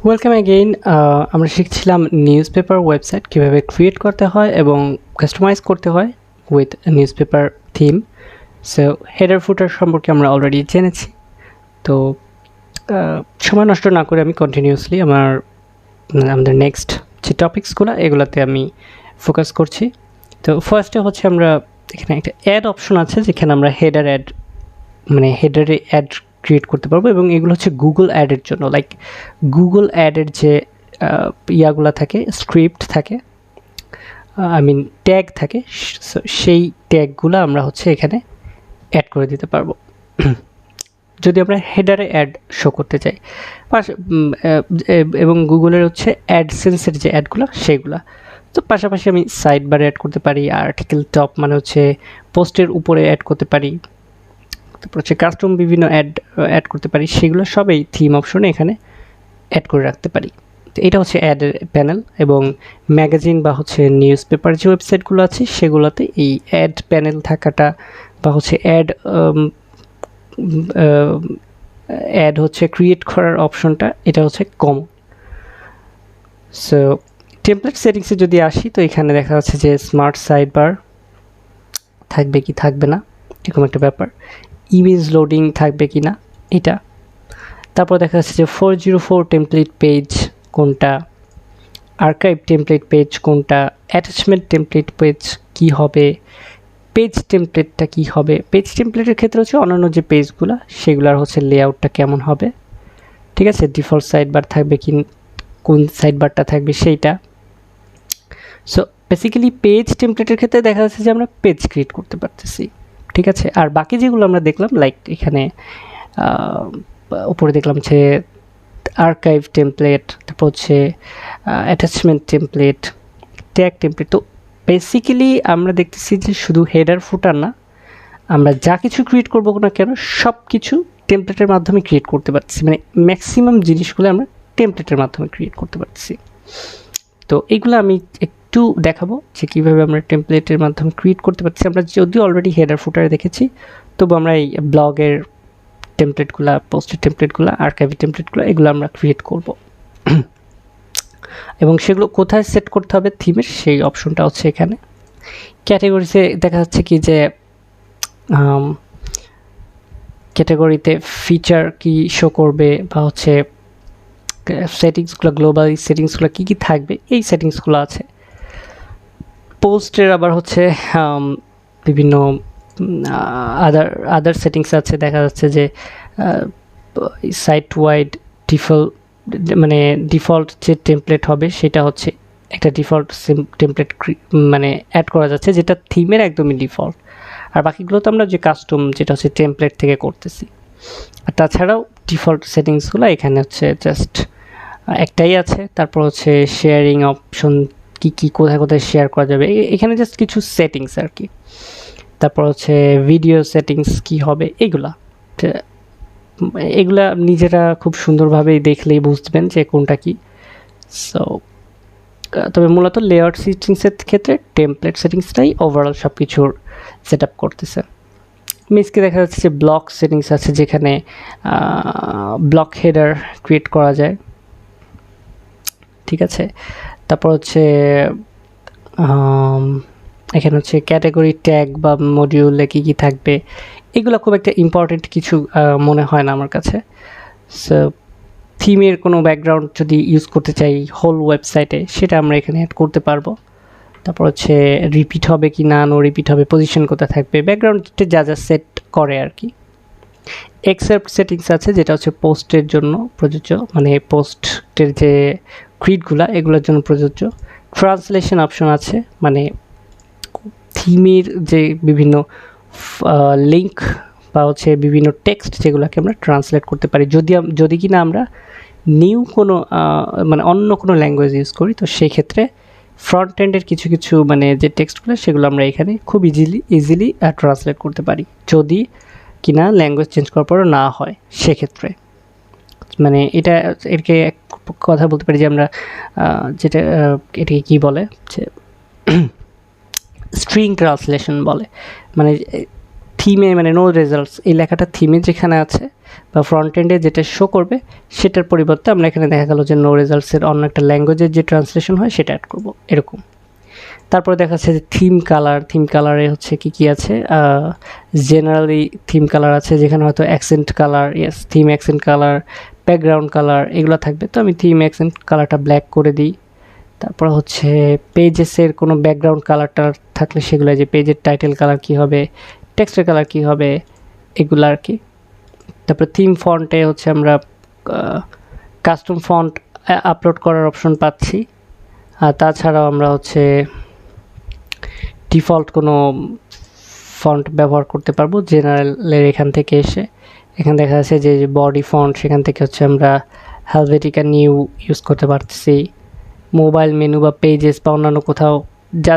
Welcome again. আমরা শিখছিলাম newspaper website কীভাবে create করতে হয় এবং কাস্টমাইজ করতে হয় with newspaper theme. So header ফুটার সম্পর্কে আমরা অলরেডি জেনেছি। তো সময় নষ্ট না করে আমি কন্টিনিউয়াসলি আমাদের নেক্সট যে টপিকসগুলো এগুলোতে আমি ফোকাস করছি। তো ফার্স্টে হচ্ছে আমরা এখানে একটা অ্যাড অপশন আছে, যেখানে আমরা হেডারে অ্যাড ক্রিয়েট করতে পারবো, এবং এগুলো হচ্ছে গুগল অ্যাডের জন্য। লাইক গুগল অ্যাডের যে ইয়াগুলো থাকে, স্ক্রিপ্ট থাকে, ট্যাগ থাকে, সেই ট্যাগগুলো আমরা হচ্ছে এখানে অ্যাড করে দিতে পারবো যদি আমরা হেডারে অ্যাড শো করতে চাই। এবং গুগলের হচ্ছে অ্যাডসেন্সের যে অ্যাডগুলো সেগুলো। তো পাশাপাশি আমি সাইড বারে অ্যাড করতে পারি, আর্টিকেল টপ মানে হচ্ছে পোস্টের উপরে অ্যাড করতে পারি, তারপর হচ্ছে কাস্টম বিভিন্ন অ্যাড করতে পারি, সেগুলো সবই থিম অপশনে এখানে অ্যাড করে রাখতে পারি। তো এটা হচ্ছে অ্যাডের প্যানেল, এবং ম্যাগাজিন বা হচ্ছে নিউজ পেপার যে ওয়েবসাইটগুলো আছে সেগুলোতে এই অ্যাড প্যানেল থাকাটা বা হচ্ছে অ্যাড হচ্ছে ক্রিয়েট করার অপশনটা এটা হচ্ছে কমন। সো টেমপ্লেট সেটিংসে যদি আসি, তো এখানে দেখা যাচ্ছে যে স্মার্ট সাইড বার থাকবে কি থাকবে না এরকম একটা ব্যাপার, ইমেজ লোডিং থাকবে কি না এটা। তারপর দেখা যাচ্ছে যে 404 টেমপ্লেট পেজ কোনটা, আর্কাইভ টেমপ্লেট পেজ কোনটা, অ্যাটাচমেন্ট টেমপ্লেট পেজ কি হবে, পেজ টেমপ্লেটটা কি হবে। পেজ টেমপ্লেটের ক্ষেত্রে হচ্ছে অন্যান্য যে পেজগুলো সেগুলোর হচ্ছে লেআউটটা কেমন হবে, ঠিক আছে। ডিফল্ট সাইড বার থাকবে কি, কোন সাইড বারটা থাকবে সেইটা। সো বেসিক্যালি পেজ টেমপ্লেটের ক্ষেত্রে দেখা যাচ্ছে যে আমরা পেজ ক্রিয়েট করতে পারতেছি, ঠিক আছে। আর বাকি যেগুলো আমরা দেখলাম, লাইক এখানে উপরে দেখলাম যে আর্কাইভ টেমপ্লেট, তারপর হচ্ছে অ্যাটাচমেন্ট টেমপ্লেট, ট্যাগ টেমপ্লেট। তো বেসিক্যালি আমরা দেখতেছি যে শুধু হেডার ফুটার না, আমরা যা কিছু ক্রিয়েট করবো না কেন সব কিছু টেমপ্লেটের মাধ্যমে ক্রিয়েট করতে পারছি, মানে ম্যাক্সিমাম জিনিসগুলো আমরা টেমপ্লেটের মাধ্যমে ক্রিয়েট করতে পারছি। তো এইগুলো আমি একটু দেখাবো যে কীভাবে আমরা টেমপ্লেটের মাধ্যমে ক্রিয়েট করতে পারছি। আমরা যদিও অলরেডি হেডার ফুটারে দেখেছি, তবু আমরা এই ব্লগের টেমপ্লেটগুলো, পোস্টের টেমপ্লেটগুলো, আর্কাইভের টেমপ্লেটগুলো এগুলো আমরা ক্রিয়েট করব। এবং সেগুলো কোথায় সেট করতে হবে থিমের, সেই অপশনটা হচ্ছে এখানে। ক্যাটাগরিতে দেখা যাচ্ছে কি যে ক্যাটাগরিতে ফিচার কি শো করবে, বা হচ্ছে সেটিংসগুলো, গ্লোবাল সেটিংসগুলো কী কী থাকবে, এই সেটিংসগুলো আছে। পোস্টের আবার হচ্ছে বিভিন্ন আদার সেটিংস আছে। দেখা যাচ্ছে যে সাইট ওয়াইড ডিফল্ট যে টেমপ্লেট হবে সেটা হচ্ছে একটা ডিফল্ট টেমপ্লেট মানে অ্যাড করা যাচ্ছে, যেটা থিমের একদমই ডিফল্ট। আর বাকিগুলো তো আমরা যে কাস্টম যেটা হচ্ছে টেমপ্লেট থেকে করতেছি। আর তাছাড়াও ডিফল্ট সেটিংসগুলো এখানে হচ্ছে জাস্ট একটাই আছে। তারপর হচ্ছে শেয়ারিং অপশন, কি কোথায় কোথায় শেয়ার করা যাবে, এখানে জাস্ট কিছু সেটিংস আর কি। তারপর হচ্ছে ভিডিও সেটিংস কি হবে, এগুলা নিজেরা খুব সুন্দরভাবেই দেখলেই বুঝবেন যে কোনটা কি। সো তবে মূলত লেআউট সেটিংসের ক্ষেত্রে টেমপ্লেট সেটিংসটাই ওভারঅল সব কিছুর সেট আপ করতেছে। মিসকে দেখা যাচ্ছে যে ব্লক সেটিংস আছে, যেখানে ব্লক হেডার ক্রিয়েট করা যায়, ঠিক আছে। তারপর হচ্ছে এখানে হচ্ছে ক্যাটাগরি ট্যাগ বা মডিউলে কী কী থাকবে, এগুলো খুব একটা ইম্পর্টেন্ট কিছু মনে হয় না আমার কাছে। সো থিমের কোনো ব্যাকগ্রাউন্ড যদি ইউজ করতে চাই হোল ওয়েবসাইটে, সেটা আমরা এখানে অ্যাড করতে পারবো। তারপর হচ্ছে রিপিট হবে কি না, নো রিপিট হবে, পজিশন কোথায় থাকবে, ব্যাকগ্রাউন্ডে যা যা সেট করে আর কি। এক্সেপ্ট সেটিংস আছে, যেটা হচ্ছে পোস্টের জন্য প্রযোজ্য, মানে পোস্টের যে ক্রিডগুলা এগুলোর জন্য প্রযোজ্য। ট্রান্সলেশন অপশন আছে, মানে থিমের যে বিভিন্ন লিঙ্ক বা হচ্ছে বিভিন্ন টেক্সট যেগুলোকে আমরা ট্রান্সলেট করতে পারি, যদি কি না আমরা নিউ কোনো মানে অন্য কোনো ল্যাঙ্গুয়েজ ইউজ করি। তো সেই ক্ষেত্রে ফ্রন্ট এন্ডের কিছু কিছু মানে যে টেক্সটগুলো সেগুলো আমরা এখানে খুব ইজিলি ট্রান্সলেট করতে পারি, যদি কিনা ল্যাঙ্গুয়েজ চেঞ্জ করার পরও না হয় সেক্ষেত্রে। মানে এটাকে এক কথা বলতে পারি যে আমরা যেটা এটাকে কী বলে, যে স্ট্রিং ট্রান্সলেশন বলে। মানে থিমে মানে নো রেজাল্টস এই লেখাটা থিমে যেখানে আছে বা ফ্রন্ট এন্ডে যেটা শো করবে সেটার পরিবর্তে আমরা এখানে দেখা গেল যে নো রেজাল্টসের অন্য একটা ল্যাঙ্গুয়েজের যে ট্রান্সলেশন হয় সেটা অ্যাড করব এরকম। তারপরে দেখা যাচ্ছে যে থিম কালারে হচ্ছে কি আছে, জেনারেলি থিম কালার আছে যেখানে হয়তো accent colour, yes theme accent colour, background colour এগুলো থাকবে। তো আমি থিম অ্যাকসেন্ট কালারটা ব্ল্যাক করে দিই। তারপর হচ্ছে পেজেসের কোনো ব্যাকগ্রাউন্ড কালারটা থাকলে সেগুলো, যে পেজের টাইটেল কালার কী হবে, টেক্সটের কালার কী হবে, এগুলো আর কি। তারপর থিম ফন্টে হচ্ছে আমরা কাস্টম ফন্ট আপলোড করার অপশন পাচ্ছি। আর তাছাড়াও আমরা হচ্ছে ডিফল্ট কোনো ফন্ট ব্যবহার করতে পারবো জেনারেলের এখান থেকে এসে। এখানে দেখা যাচ্ছে যে বডি ফন্ট, সেখান থেকে হচ্ছে আমরা হেলভেটিকা নিউ ইউজ করতে পারতেছি। মোবাইল মেনু বা পেজেস বা অন্যান্য কোথাও যা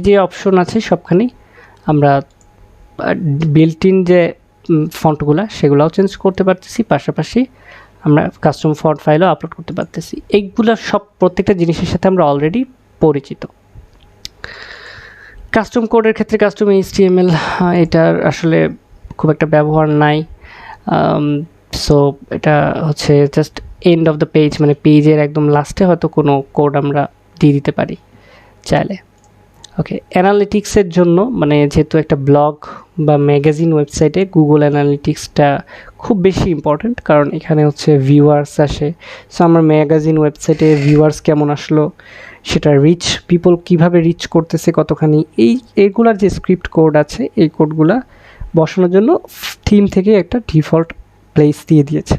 যে অপশন আছে সবখানেই আমরা বিল্ট ইন যে ফন্টগুলো সেগুলোও চেঞ্জ করতে পারতেছি, পাশাপাশি আমরা কাস্টম ফন্ট ফাইলও আপলোড করতে পারতেছি। এইগুলো সব প্রত্যেকটা জিনিসের সাথে আমরা অলরেডি পরিচিত। কাস্টম কোডের ক্ষেত্রে কাস্টম HTML এটার আসলে খুব একটা ব্যবহার নাই। সো এটা হচ্ছে just end of the page, মানে পেজের একদম লাস্টে হয়তো কোনো কোড আমরা দিয়ে দিতে পারি চাইলে। ওকে, অ্যানালিটিক্সের জন্য মানে যেহেতু একটা ব্লগ বা ম্যাগাজিন ওয়েবসাইটে গুগল অ্যানালিটিক্সটা খুব বেশি ইম্পর্ট্যান্ট, কারণ এখানে হচ্ছে ভিউয়ার্স আসে। সো আমার ম্যাগাজিন ওয়েবসাইটে ভিউয়ার্স কেমন আসলো, সেটা রিচ পিপল কীভাবে রিচ করতেছে কতখানি, এইগুলার যে স্ক্রিপ্ট কোড আছে এই কোডগুলা বসানোর জন্য থিম থেকে একটা ডিফল্ট প্লেস দিয়ে দিয়েছে।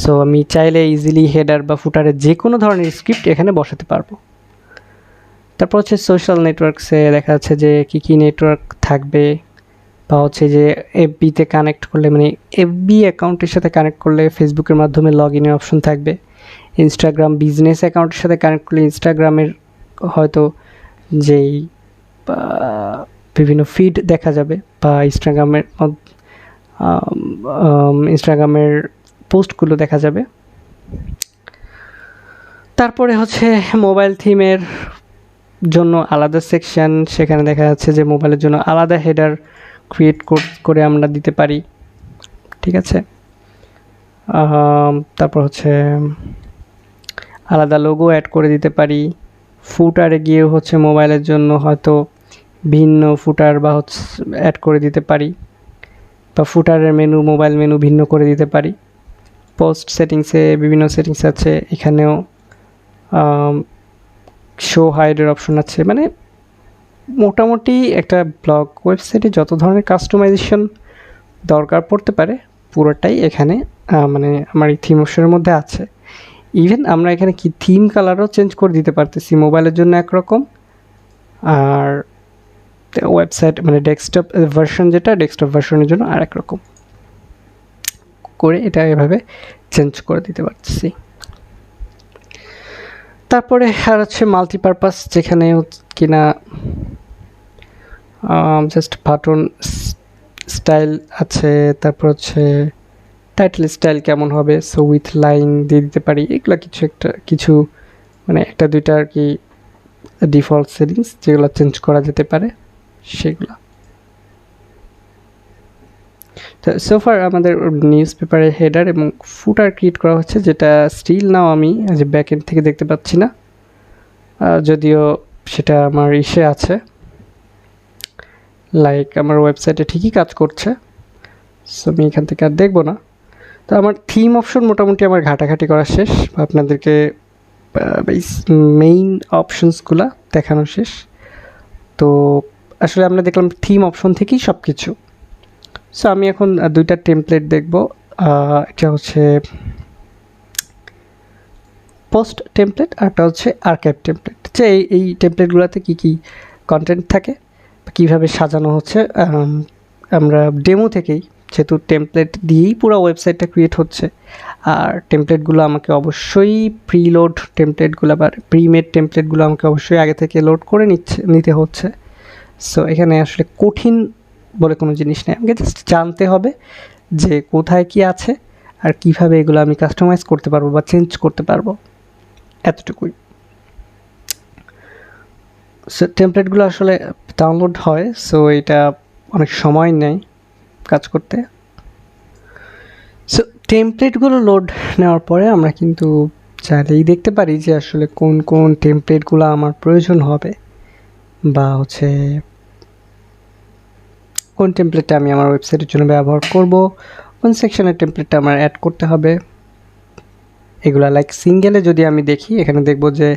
সো আমি চাইলে ইজিলি হেডার বা ফুটারের যে কোনো ধরনের স্ক্রিপ্ট এখানে বসাতে পারবো। তারপর হচ্ছে সোশ্যাল নেটওয়ার্কসে দেখা যাচ্ছে যে কী নেটওয়ার্ক থাকবে, বা হচ্ছে যে এফবিতে কানেক্ট করলে মানে এফবি অ্যাকাউন্টের সাথে কানেক্ট করলে ফেসবুকের মাধ্যমে লগ ইনের অপশন থাকবে। ইনস্টাগ্রাম বিজনেস অ্যাকাউন্টের সাথে কানেক্ট করলে ইনস্টাগ্রামের হয়তো যেই বিভিন্ন ফিড দেখা যাবে বা ইনস্টাগ্রামের পোস্টগুলো দেখা যাবে। তারপরে হচ্ছে মোবাইল থিমের জন্য আলাদা সেকশন, সেখানে দেখা যাচ্ছে যে মোবাইলের জন্য আলাদা হেডার ক্রিয়েট করে আমরা দিতে পারি, ঠিক আছে। তারপর হচ্ছে আলাদা লোগো অ্যাড করে দিতে পারি। ফুটারে গিয়েও হচ্ছে মোবাইলের জন্য হয়তো ভিন্ন ফুটার বা হচ্ছে অ্যাড করে দিতে পারি, বা ফুটারের মেনু মোবাইল মেনু ভিন্ন করে দিতে পারি। পোস্ট সেটিংসে বিভিন্ন সেটিংস আছে, এখানেও শো হাইডের অপশন আছে। মানে মোটামুটি একটা ব্লগ ওয়েবসাইটে যত ধরনের কাস্টমাইজেশন দরকার পড়তে পারে পুরোটাই এখানে মানে আমার এই থিম অপশনের মধ্যে আছে। ইভেন আমরা এখানে কি থিম কালারও চেঞ্জ করে দিতে পারতেছি, মোবাইলের জন্য একরকম আর ওয়েবসাইট মানে ডেস্কটপ ভার্সন যেটা ডেস্কটপ ভার্সনের জন্য আর একরকম করে এটা এভাবে চেঞ্জ করে দিতে পারতেছি। তারপরে আর হচ্ছে মাল্টিপারপাস, যেখানে কিনা জাস্ট বাটন স্টাইল আছে, তারপর হচ্ছে টাইটেল স্টাইল কেমন হবে, সো উইথ লাইন দিয়ে দিতে পারি। এগুলো কিছু মানে একটা দুইটা আর কি ডিফল্ট সেটিংস যেগুলো চেঞ্জ করা যেতে পারে সেগুলো। তো সোফার আমাদের নিউজ পেপারের হেডার এবং ফুটার ক্রিয়েট করা হচ্ছে, যেটা স্টিল নাও আমি যে ব্যাক এন্ড থেকে দেখতে পাচ্ছি না, যদিও সেটা আমার ইসে আছে, লাইক আমার ওয়েবসাইটে ঠিকই কাজ করছে। সো আমি এখান থেকে আর দেখবো না। তো আমার থিম অপশন মোটামুটি আমার ঘাটাঘাটি করা শেষ, আপনাদেরকে মেইন অপশনসগুলো দেখানো শেষ। তো আসলে আমরা দেখলাম থিম অপশন থেকেই সব কিছু। সো আমি এখন দুইটা টেমপ্লেট দেখব। এটা হচ্ছে পোস্ট টেমপ্লেট, আরটা হচ্ছে আর্কাইভ টেমপ্লেট। যে এই টেমপ্লেটগুলোতে কী কন্টেন্ট থাকে, কীভাবে সাজানো হচ্ছে, আমরা ডেমো থেকেই যেহেতু টেমপ্লেট দিয়েই পুরো ওয়েবসাইটটা ক্রিয়েট হচ্ছে, আর টেমপ্লেটগুলো আমাকে অবশ্যই প্রিলোড টেমপ্লেটগুলো বা প্রিমেড টেমপ্লেটগুলো আমাকে অবশ্যই আগে থেকে লোড করে নিতে হচ্ছে। সো এখানে আসলে কঠিন বলে কোনো জিনিস নেই, আমাকে জাস্ট জানতে হবে যে কোথায় কি আছে আর কিভাবে এগুলো আমি কাস্টমাইজ করতে পারবো বা চেঞ্জ করতে পারবো, এতটুকুই। সো টেমপ্লেটগুলো আসলে ডাউনলোড হয়, সো এটা অনেক সময় নেয় কাজ করতে। সো টেমপ্লেটগুলো লোড নেওয়ার পরে আমরা কিন্তু চাইলেই দেখতে পারি যে আসলে কোন কোন টেমপ্লেটগুলো আমার প্রয়োজন হবে, বা হচ্ছে কোন টেমপ্লেটটা আমি আমার ওয়েবসাইটের জন্য ব্যবহার করব, কোন সেকশনের টেমপ্লেটটা আমার অ্যাড করতে হবে। এগুলা লাইক সিঙ্গেলে যদি আমি দেখি, এখানে দেখব যে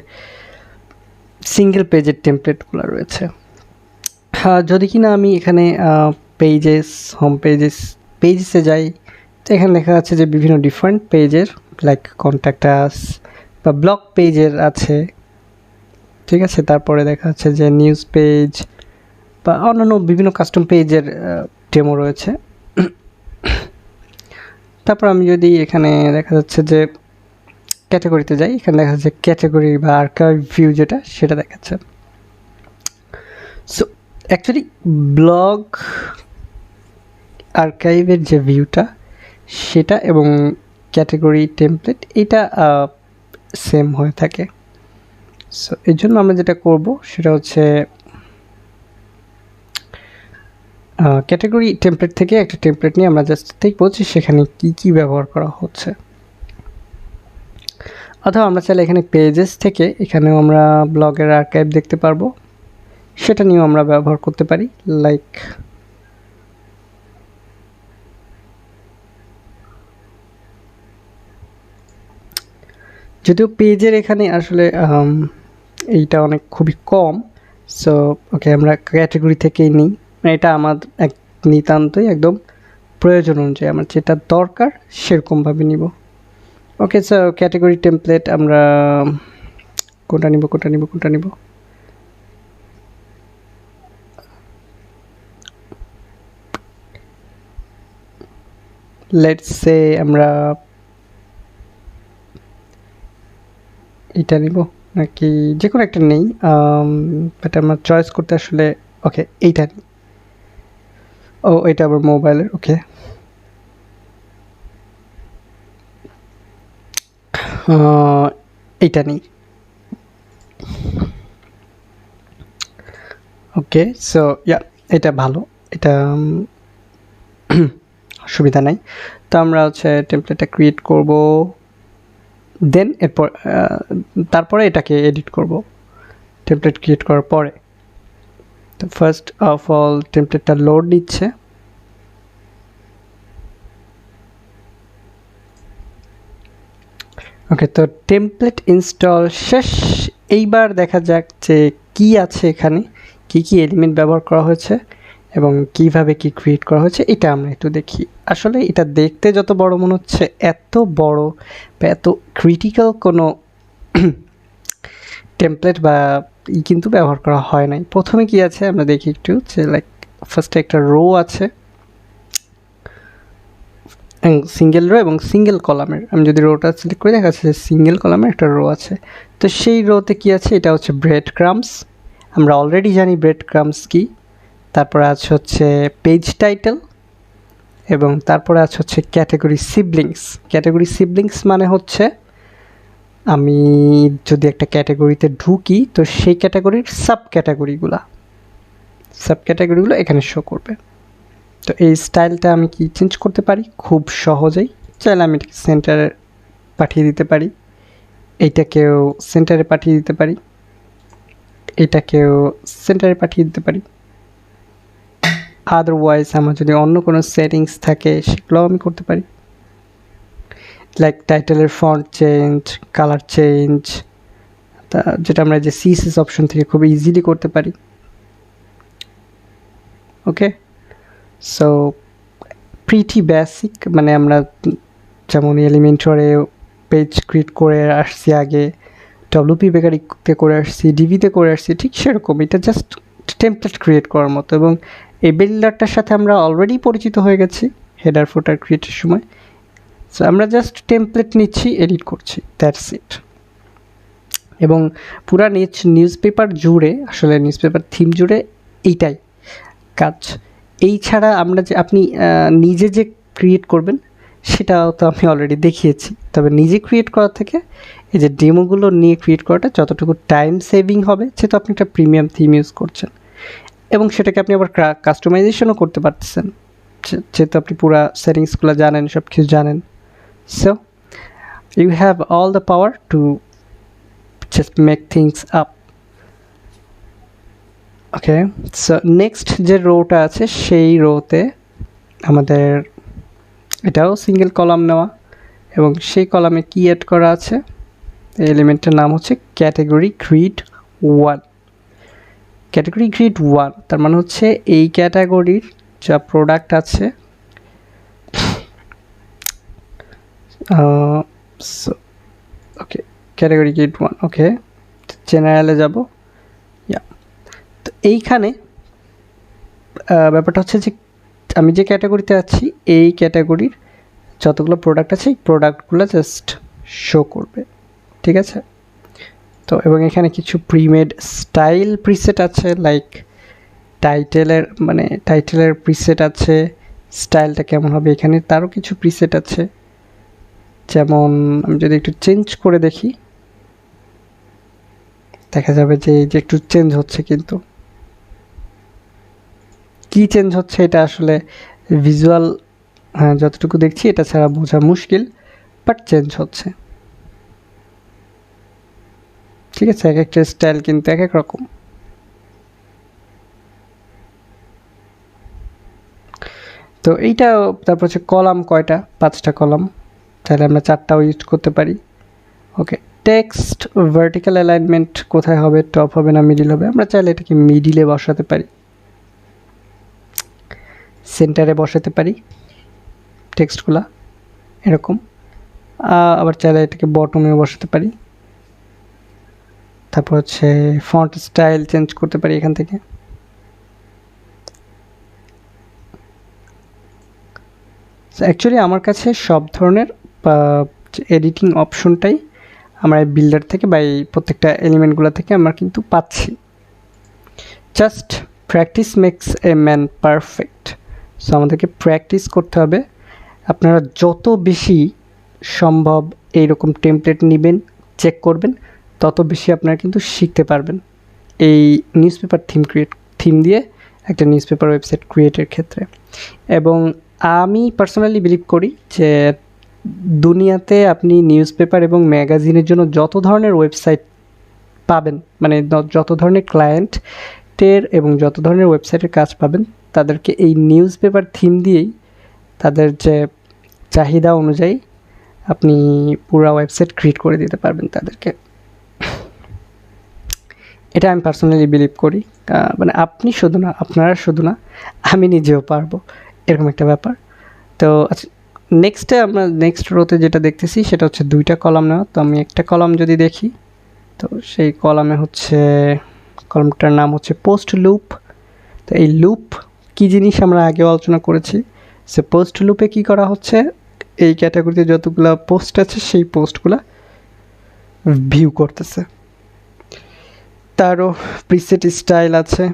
সিঙ্গেল পেজের টেমপ্লেটগুলো রয়েছে। যদি কিনা আমি এখানে পেজেস, হোম পেজেসে যাই, তো এখানে দেখা যাচ্ছে যে বিভিন্ন ডিফারেন্ট পেজের লাইক কন্ট্যাক্ট আস বা ব্লগ পেজের আছে, ঠিক আছে। তারপরে দেখা যাচ্ছে যে নিউজ পেজ বা অন্যান্য বিভিন্ন কাস্টম পেজের ডেমো রয়েছে। তারপর আমি যদি এখানে দেখা যাচ্ছে যে ক্যাটাগরিতে যাই, এখানে দেখা যাচ্ছে ক্যাটাগরি বা আর্কাইভ ভিউ যেটা, সেটা দেখাচ্ছে। সো অ্যাকচুয়ালি ব্লগ আর্কাইভের যে ভিউটা সেটা এবং ক্যাটাগরি টেমপ্লেট এটা সেম হয়ে থাকে। সো এই জন্য আমরা যেটা করব সেটা হচ্ছে ক্যাটাগরি টেমপ্লেট থেকে একটা টেমপ্লেট নিয়ে আমরা জাস্ট দেখবো যে সেখানে কি কি ব্যবহার করা হচ্ছে। অথবা আমরা চাইলে এখানে পেজেস থেকে এখানেও আমরা ব্লগের আর্কাইভ দেখতে পারবো, সেটা নিয়েও আমরা ব্যবহার করতে পারি। লাইক যদিও পেজের এখানে আসলে এইটা অনেক খুবই কম, সো ওকে আমরা ক্যাটাগরি থেকেই নিই। এটা আমার এক নিতান্তই একদম প্রয়োজন অনুযায়ী আমার যেটা দরকার সেরকমভাবে নিব। ওকে, সো ক্যাটাগরি টেমপ্লেট আমরা কোনটা নিব? লেটস সে আমরা এটা নিব নাকি যে কোনো একটা নেই, বাট আমার চয়েস করতে আসলে ওকে এইটা নিই। ও এটা আবার মোবাইলের, ওকে। এইটা নেই। ওকে, সো ইয়া এটা ভালো, এটা অসুবিধা নাই। তো আমরা হচ্ছে টেমপ্লেটটা ক্রিয়েট করব, দেন এরপর তারপরে এটাকে এডিট করব টেমপ্লেট ক্রিয়েট করার পরে। তো ফার্স্ট অফ অল টেমপ্লেটটা লোড নিচ্ছে। ওকে, তো টেমপ্লেট ইনস্টল শেষ। এইবার দেখা যাক যে কী আছে এখানে, কি কি এলিমেন্ট ব্যবহার করা হয়েছে এবং কিভাবে কি ক্রিয়েট করা হয়েছে, এটা আমরা একটু দেখি। আসলে এটা দেখতে যত বড় মনে হচ্ছে, এত বড় বা এত ক্রিটিক্যাল কোনো টেমপ্লেট বা কিন্তু ব্যবহার করা হয় নাই। প্রথমে কি আছে আমরা দেখি একটু, যে লাইক ফার্স্টে একটা রো আছে, সিঙ্গেল রো এবং সিঙ্গেল কলামের। আমি যদি রোটা সিলেক্ট করে দেখা যাচ্ছে যে সিঙ্গেল কলামের একটা রো আছে। তো সেই রোতে কি আছে, এটা হচ্ছে ব্রেড ক্রামস। আমরা অলরেডি জানি ব্রেড ক্রামস কি। তারপরে আছে হচ্ছে পেজ টাইটেল, এবং তারপরে আছে হচ্ছে ক্যাটাগরি সিবলিংস। ক্যাটাগরি সিবলিংস মানে হচ্ছে আমি যদি একটা ক্যাটাগরিতে ঢুকি, তো সেই ক্যাটাগরির সাব ক্যাটাগরিগুলো এখানে শো করবে। তো এই স্টাইলটা আমি কি চেঞ্জ করতে পারি খুব সহজেই। চাইলে আমি এটাকে সেন্টারে পাঠিয়ে দিতে পারি, এইটাকেও সেন্টারে পাঠিয়ে দিতে পারি, এটাকেও সেন্টারে পাঠিয়ে দিতে পারি। আদারওয়াইজ আমার যদি অন্য কোনো সেটিংস থাকে সেগুলোও আমি করতে পারি, লাইক টাইটেলের ফন্ট চেঞ্জ, কালার চেঞ্জ, যেটা আমরা যে সিএসএস অপশন থেকে খুব ইজিলি করতে পারি। ওকে, সো প্রিটি বেসিক, মানে আমরা যেমন এলিমেন্টরে পেজ ক্রিয়েট করে আসছি আগে, ডব্লিউপি বেকারিতে করে আসছি, ডিভিতে করে আসছি, ঠিক সেরকম এটা জাস্ট টেমপ্লেট ক্রিয়েট করার মতো। এবং এই বিল্ডারটার সাথে আমরা অলরেডি পরিচিত হয়ে গেছি হেডার ফুটার ক্রিয়েটের সময়। সো আমরা জাস্ট টেমপ্লেট নিচ্ছি, এডিট করছি, দ্যাটস ইট। এবং পুরা নিউজ পেপার জুড়ে, আসলে নিউজ পেপার থিম জুড়ে এইটাই কাজ। এই ছাড়া আমরা যে আপনি নিজে যে ক্রিয়েট করবেন সেটাও তো আমি অলরেডি দেখিয়েছি। তবে নিজে ক্রিয়েট করার থেকে এই যে ডেমোগুলো নিয়ে ক্রিয়েট করাটা যতটুকু টাইম সেভিং হবে, যেহেতু আপনি একটা প্রিমিয়াম থিম ইউজ করছেন, এবং সেটাকে আপনি আবার কাস্টমাইজেশনও করতে পারতেছেন, যেহেতু আপনি পুরো সেটিংসগুলো জানেন, সব কিছু জানেন। So you have all the power to just make things up. Okay, so next যে রোটা আছে সেই রোতে আমাদের এটাও সিঙ্গেল কলাম নেওয়া, এবং সেই কলামে কি অ্যাড করা আছে, এলিমেন্টের নাম হচ্ছে ক্যাটাগরি গ্রিড 1। ক্যাটাগরি গ্রিড 1 তার মানে হচ্ছে এই ক্যাটাগরির যা প্রোডাক্ট আছে, ওকে ক্যাটাগরি গ্রিড 1, ওকে জেনারেলে যাব। তো এইখানে ব্যাপারটা হচ্ছে যে আমি যে ক্যাটাগরিতে আছি এই ক্যাটাগরির যতগুলো প্রোডাক্ট আছে এই প্রোডাক্টগুলো জাস্ট শো করবে, ঠিক আছে। তো এবং এখানে কিছু প্রিমেড স্টাইল প্রিসেট আছে, লাইক টাইটেলের প্রিসেট আছে, স্টাইলটা কেমন হবে এখানে তারও কিছু প্রিসেট আছে। যেমন আমি যদি একটু চেঞ্জ করে দেখি, দেখা যাবে যে এই যে একটু চেঞ্জ হচ্ছে, কিন্তু কি চেঞ্জ হচ্ছে এটা আসলে ভিজুয়াল যতটুকু দেখছি এটা ছাড়া বোঝা মুশকিল, বাট চেঞ্জ হচ্ছে, ঠিক আছে। এক একটা স্টাইল কিন্তু এক এক রকম। তো এইটা, তারপর হচ্ছে কলাম কয়টা, 5টা কলাম, তাহলে আমরা 4টাও ইউজ করতে পারি। ওকে, টেক্সট ভার্টিক্যাল অ্যালাইনমেন্ট কোথায় হবে, টপ হবে না মিডিল হবে, আমরা চাইলে এটাকে মিডিলে বসাতে পারি, সেন্টারে বসাতে পারি টেক্সটগুলা এরকম, আবার চাইলে এটাকে বটমেও বসাতে পারি। তারপর হচ্ছে ফন্ট স্টাইল চেঞ্জ করতে পারি এখান থেকে। অ্যাকচুয়ালি আমার কাছে সব ধরনের এডিটিং অপশনটাই আমরা এই বিল্ডার থেকে বা এই প্রত্যেকটা এলিমেন্টগুলো থেকে আমরা কিন্তু পাচ্ছি। Just practice makes a man perfect. So আমাদেরকে প্র্যাকটিস করতে হবে। আপনারা যত বেশি সম্ভব এইরকম টেমপ্লেট নেবেন, চেক করবেন, তত বেশি আপনারা কিন্তু শিখতে পারবেন এই নিউজপেপার থিম দিয়ে একটা নিউজপেপার ওয়েবসাইট ক্রিয়েটের ক্ষেত্রে। এবং আমি পার্সোনালি বিলিভ করি যে দুনিয়াতে আপনি নিউজপেপার এবং ম্যাগাজিনের জন্য যত ধরনের ওয়েবসাইট পাবেন, মানে যত ধরনের ক্লায়েন্টের এবং যত ধরনের ওয়েবসাইটের কাজ পাবেন, তাদেরকে এই নিউজপেপার থিম দিয়েই তাদের যে চাহিদা অনুযায়ী আপনি পুরো ওয়েবসাইট ক্রিয়েট করে দিতে পারবেন তাদেরকে। এটা আমি পার্সোনালি বিলিভ করি, মানে আপনি শুধু না, আপনারা শুধু না, আমি নিজেও পারবো, এরকম একটা ব্যাপার। তো আচ্ছা, নেক্সট রোতে যেটা দেখতেছি সেটা হচ্ছে 2টা কলাম নেওয়া। তো আমি একটা কলাম যদি দেখি, তো সেই কলামে হচ্ছে কলামটার নাম হচ্ছে পোস্ট লুপ। তো এই লুপ কী জিনিস আমরা আগেও আলোচনা করেছি। সে পোস্ট লুপে কী করা হচ্ছে, এই ক্যাটাগরিতে যতগুলো পোস্ট আছে সেই পোস্টগুলো ভিউ করতেছে, তারও প্রিসেট স্টাইল আছে,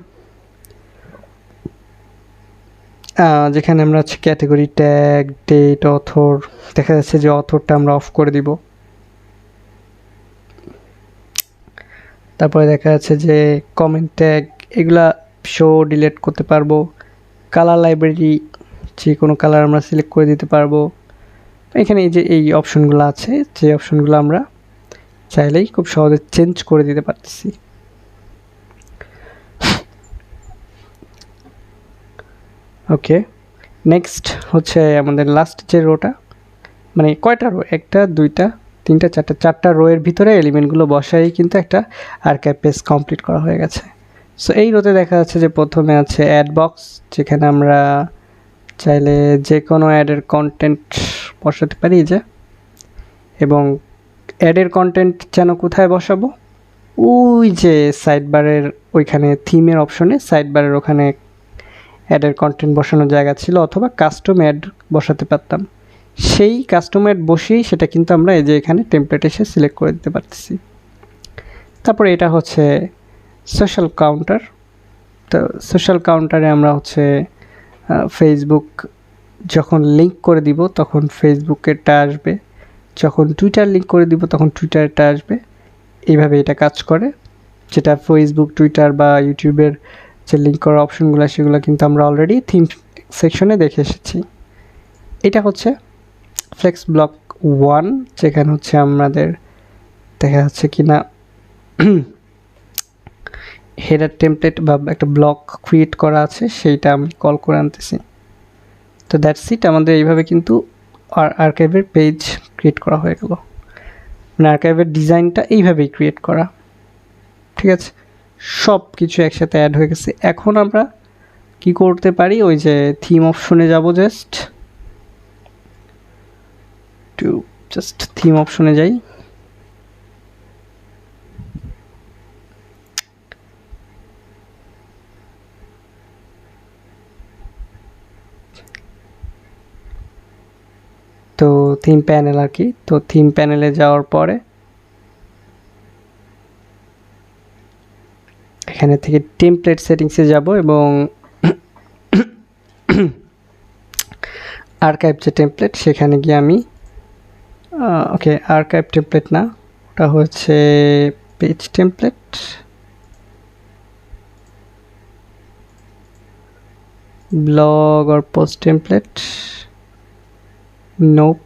যেখানে আমরা হচ্ছে ক্যাটাগরি ট্যাগ, ডেট, অথর, দেখা যাচ্ছে যে অথরটা আমরা অফ করে দিব। তারপরে দেখা যাচ্ছে যে কমেন্ট ট্যাগ, এগুলা শো ডিলিট করতে পারবো। কালার লাইব্রেরি, যে কোনো কালার আমরা সিলেক্ট করে দিতে পারবো। এখানে এই যে এই অপশনগুলো আছে, যে অপশনগুলো আমরা চাইলেই খুব সহজে চেঞ্জ করে দিতে পারতেছি। ওকে, নেক্সট হচ্ছে আমাদের লাস্ট যে রোটা, মানে কয়টা রো, 1টা 2টা 3টা 4টা রোয়ের ভিতরে এলিমেন্টগুলো বসাই কিন্তু একটা আর্কাইভ পেজ কমপ্লিট করা হয়ে গেছে। সো এই রোতে দেখা যাচ্ছে যে প্রথমে আছে অ্যাড বক্স, যেখানে আমরা চাইলে যে কোনো অ্যাডের কন্টেন্ট বসাতে পারি যে, এবং অ্যাডের কন্টেন্ট যেন কোথায় বসাবো, ওই যে সাইড বারের ওইখানে থিমের অপশনে সাইড বারের ওখানে অ্যাডের কন্টেন্ট বসানোর জায়গা ছিল, অথবা কাস্টম অ্যাড বসাতে পারতাম। সেই কাস্টম অ্যাড বসিয়েই সেটা কিন্তু আমরা এই যে এখানে টেমপ্লেট এসে সিলেক্ট করে দিতে পারতেছি। তারপরে এটা হচ্ছে সোশ্যাল কাউন্টার। তো সোশ্যাল কাউন্টারে আমরা হচ্ছে ফেসবুক যখন লিঙ্ক করে দিব তখন ফেসবুকেরটা আসবে, যখন টুইটার লিঙ্ক করে দিব তখন টুইটারটা আসবে। এইভাবে এটা কাজ করে, যেটা ফেসবুক, টুইটার বা ইউটিউবের যে লিঙ্ক করার অপশনগুলো সেগুলো কিন্তু আমরা অলরেডি থিম সেকশনে দেখে এসেছি। এটা হচ্ছে ফ্লেক্স ব্লক 1, যেখানে হচ্ছে আমাদের দেখা যাচ্ছে কি না হেডার টেমপ্লেট বা একটা ব্লক ক্রিয়েট করা আছে, সেইটা আমি কল করে আনতেছি। তো দ্যাটস ইট, আমাদের এইভাবে কিন্তু আর্কাইভের পেজ ক্রিয়েট করা হয়ে গেল। মানে আর্কাইভের ডিজাইনটা এইভাবেই ক্রিয়েট করা, ঠিক আছে, সব কিছু একসাথে অ্যাড হয়ে গেছে। এখন আমরা কি করতে পারি, ওই যে থিম অপশনে যাব, জাস্ট থিম অপশনে যাই। তো থিম প্যানেল আর কি, তো থিম প্যানেলে যাওয়ার পরে এখানে থেকে টেমপ্লেট সেটিংসে যাব এবং আর্কাইভ যে টেমপ্লেট সেখানে গিয়ে আমি ওকে আর্কাইভ টেমপ্লেট না, ওটা হচ্ছে page template, blog or post template, nope,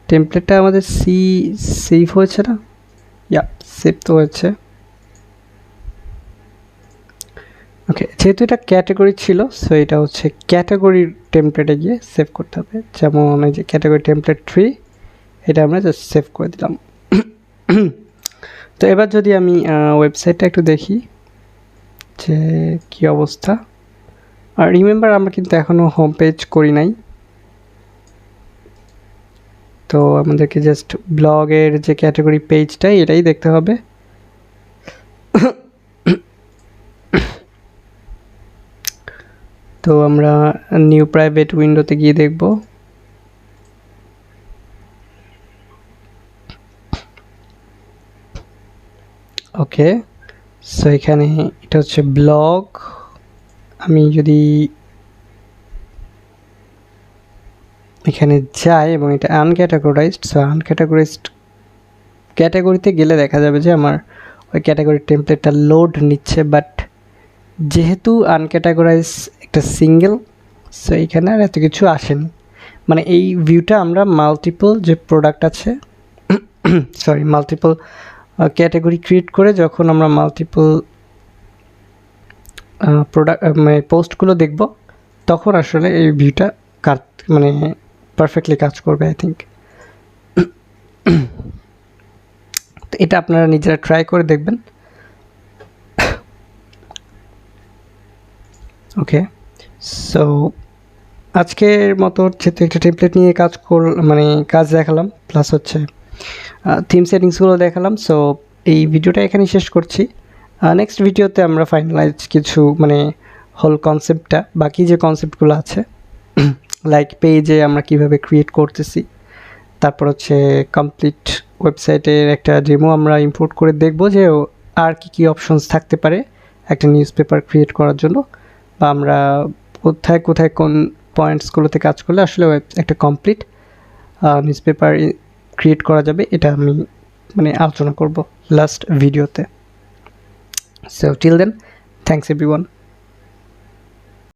টেমপ্লেটটা আমাদের সেভ হয়েছে না? ইয়া, সেভ তো হয়েছে। ওকে, যেহেতু এটা ক্যাটাগরি ছিল, সো এটা হচ্ছে ক্যাটাগরির টেমপ্লেটে গিয়ে সেভ করতে হবে। যেমন এই যে ক্যাটাগরি টেমপ্লেট 3, এটা আমরা জাস্ট সেভ করে দিলাম। তো এবার যদি আমি ওয়েবসাইটটা একটু দেখি যে কী অবস্থা। আর রিমেম্বার আমরা কিন্তু এখনও হোম পেজ করি নাই, তো আমাদেরকে জাস্ট ব্লগের যে ক্যাটাগরি পেজটাই এটাই দেখতে হবে। তো আমরা নিউ প্রাইভেট উইন্ডোতে গিয়ে দেখব। ওকে, সো এখানে এটা হচ্ছে ব্লগ। আমি যদি এখানে যাই এবং এটা আনক্যাটাগরাইজড, সো আনক্যাটাগরাইজড ক্যাটাগরিতে গেলে দেখা যাবে যে আমার ওই ক্যাটাগরির টেমপ্লেটটা লোড নিচ্ছে, বাট যেহেতু আনক্যাটাগরাইজ একটা সিঙ্গেল, সো এখানে আর এত কিছু আসেনি। মানে এই ভিউটা আমরা মাল্টিপল যে প্রোডাক্ট আছে সরি মাল্টিপল ক্যাটাগরি ক্রিয়েট করে যখন আমরা মাল্টিপল প্রোডাক্ট মানে পোস্টগুলো দেখব, তখন আসলে এই ভিউটা মানে পারফেক্টলি কাজ করবে আই থিঙ্ক। তো এটা আপনারা নিজেরা ট্রাই করে দেখবেন। ওকে, সো আজকের মতো যেহেতু একটা টেমপ্লেট নিয়ে মানে কাজ দেখালাম, প্লাস হচ্ছে থিম সেটিংসগুলো দেখালাম, সো এই ভিডিওটা এখানে শেষ করছি। নেক্সট ভিডিওতে আমরা ফাইনালাইজ কিছু মানে হোল কনসেপ্টটা, বাকি যে কনসেপ্টগুলো আছে লাইক পেজে আমরা কিভাবে ক্রিয়েট করতেছি, তারপর হচ্ছে কমপ্লিট ওয়েবসাইটের একটা ডেমো আমরা ইম্পোর্ট করে দেখব যে আর কি অপশনস থাকতে পারে একটা নিউজ পেপার ক্রিয়েট করার জন্য, বা আমরা কোথায় কোথায় কোন পয়েন্টসগুলোতে কাজ করলে আসলে একটা কমপ্লিট নিউজ পেপার ক্রিয়েট করা যাবে, এটা আমি মানে আলোচনা করব লাস্ট ভিডিওতে। So till then, thanks everyone.